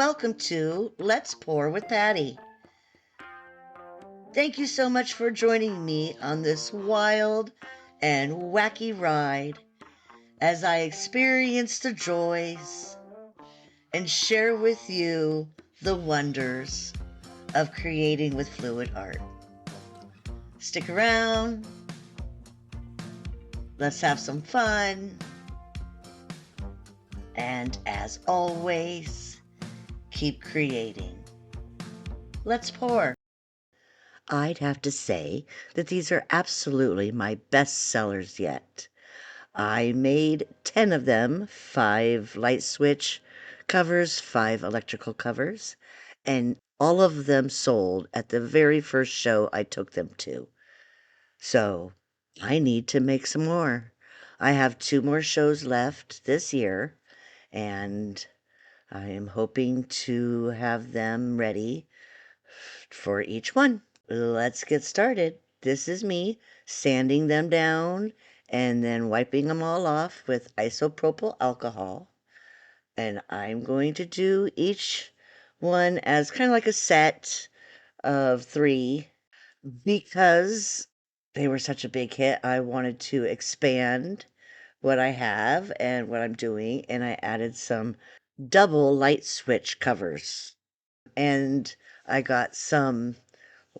welcome to Let's Pour with Patty. Thank you so much for joining me on this wild and wacky ride as I experience the joys and share with you the wonders of creating with fluid art. Stick around. Let's have some fun. And as always, keep creating. Let's pour. I'd have to say that these are absolutely my best sellers yet. I made 10 of them, 5 light switch covers, 5 electrical covers, and all of them sold at the very first show I took them to. So I need to make some more. I have 2 more shows left this year, and I am hoping to have them ready for each one. Let's get started. This is me sanding them down and then wiping them all off with isopropyl alcohol. And I'm going to do each one as kind of like a set of 3 because they were such a big hit. I wanted to expand what I have and what I'm doing, and I added some double light switch covers. And I got some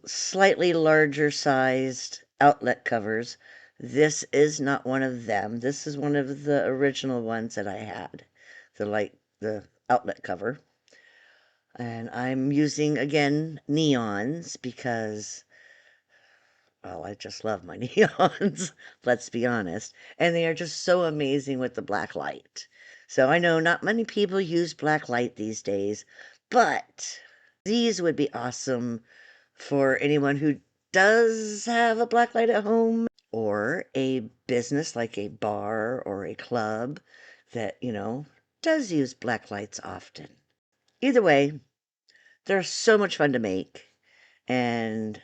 slightly larger sized outlet covers. This is not one of them. This is one of the original ones that I had, the outlet cover. And I'm using, again, neons because, well, I just love my neons, let's be honest. And they are just so amazing with the black light. So I know not many people use black light these days, but these would be awesome for anyone who does have a black light at home or a business like a bar or a club that, does use black lights often. Either way, they're so much fun to make, and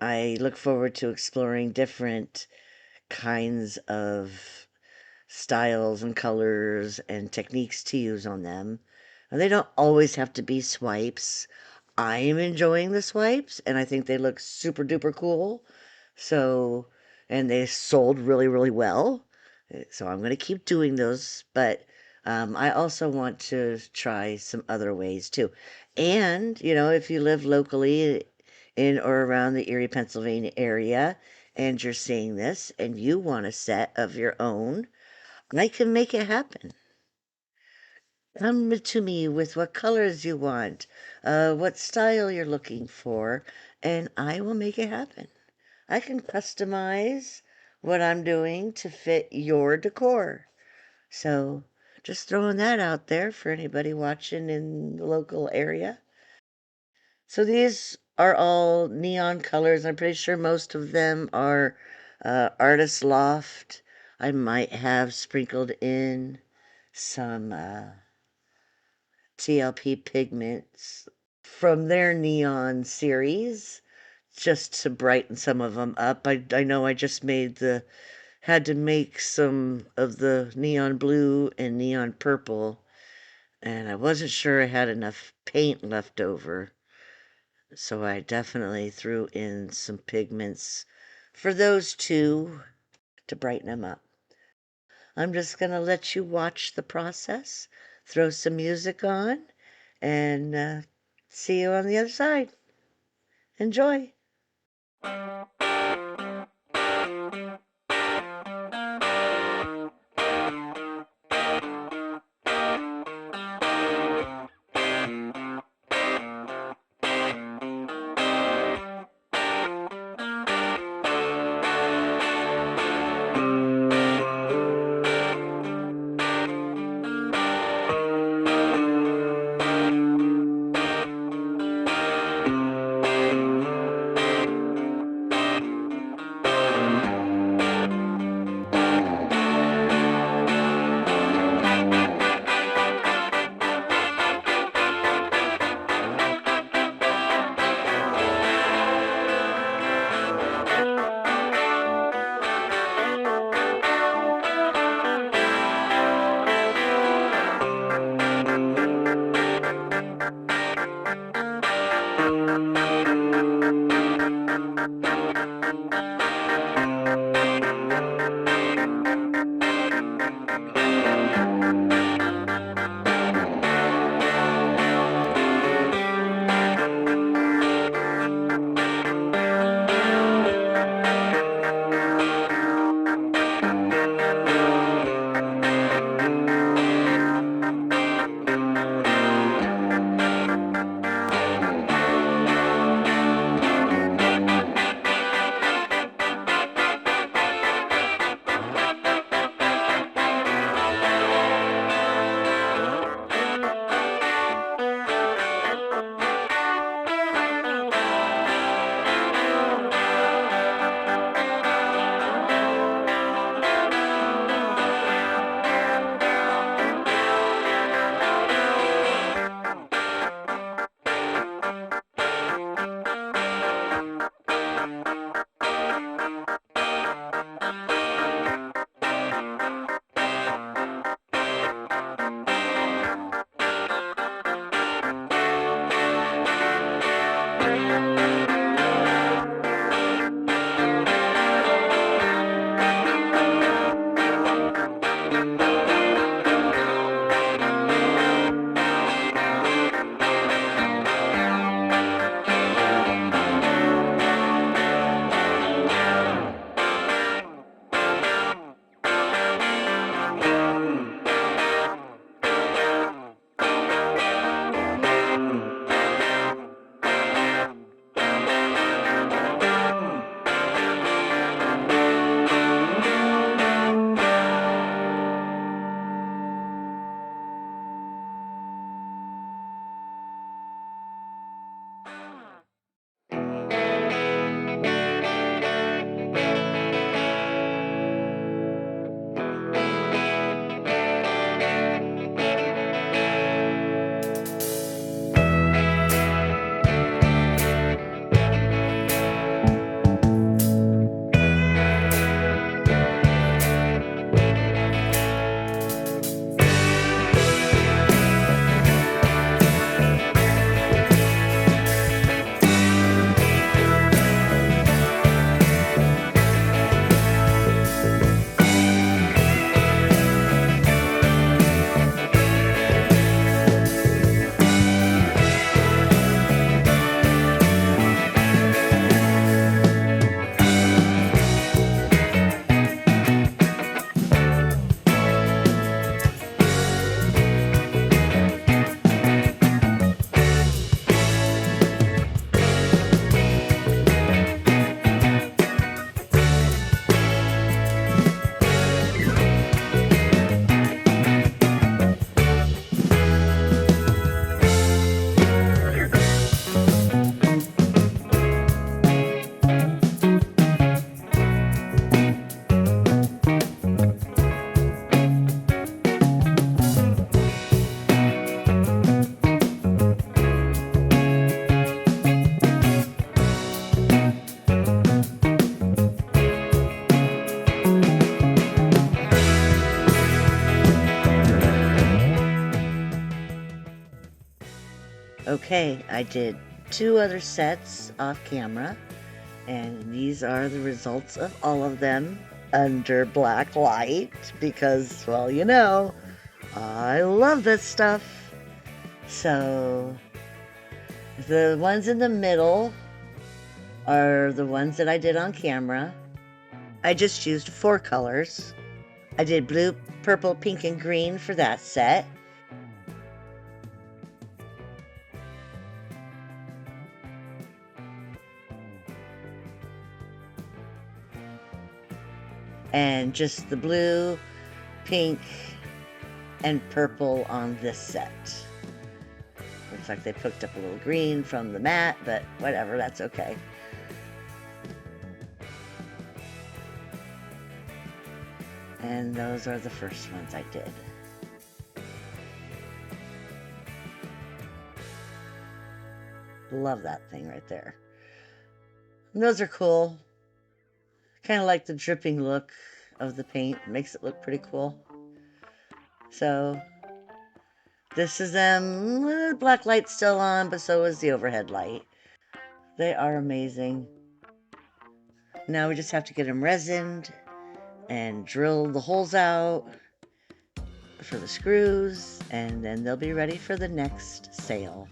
I look forward to exploring different kinds of styles and colors and techniques to use on them. And they don't always have to be swipes. I am enjoying the swipes, and I think they look super duper cool. So, and they sold really, really well. So I'm going to keep doing those, but I also want to try some other ways too. And, if you live locally in or around the Erie, Pennsylvania area, and you're seeing this and you want a set of your own, I can make it happen. Come to me with what colors you want, what style you're looking for, and I will make it happen. I can customize what I'm doing to fit your decor. So just throwing that out there for anybody watching in the local area. So these are all neon colors. I'm pretty sure most of them are Artist Loft. I might have sprinkled in some TLP pigments from their neon series just to brighten some of them up. I know I just had to make some of the neon blue and neon purple, and I wasn't sure I had enough paint left over. So I definitely threw in some pigments for those 2 to brighten them up. I'm just going to let you watch the process, throw some music on, and see you on the other side. Enjoy. Okay, I did 2 other sets off camera, and these are the results of all of them under black light because, well, you know, I love this stuff. So the ones in the middle are the ones that I did on camera. I just used 4 colors. I did blue, purple, pink, and green for that set. And just the blue, pink, and purple on this set. Looks like they picked up a little green from the mat, but whatever, that's okay. And those are the first ones I did. Love that thing right there. And those are cool. Kind of like the dripping look of the paint. Makes it look pretty cool. So this is them. The black light's still on, but so is the overhead light. They are amazing. Now we just have to get them resined and drill the holes out for the screws, and then they'll be ready for the next sale.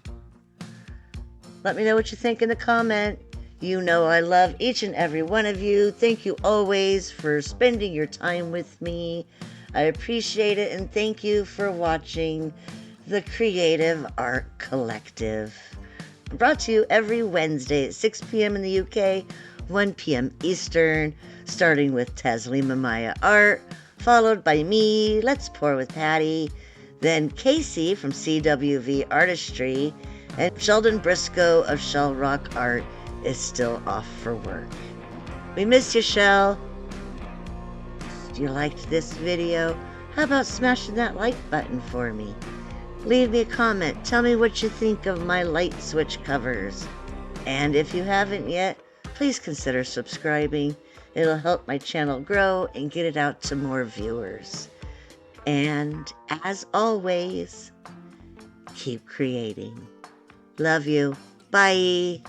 Let me know what you think in the comment. You know I love each and every one of you. Thank you always for spending your time with me. I appreciate it, and thank you for watching the Creative Art Collective. Brought to you every Wednesday at 6 p.m. in the UK, 1 p.m. Eastern, starting with Taslima Maya Art, followed by me, Let's Pour with Patty, then Casey from CWV Artistry, and Sheldon Briscoe of Shell Rock Art is still off for work. We miss you, Shell. If you liked this video, how about smashing that like button for me? Leave me a comment. Tell me what you think of my light switch covers. And if you haven't yet, please consider subscribing. It'll help my channel grow and get it out to more viewers. And as always, keep creating. Love you. Bye.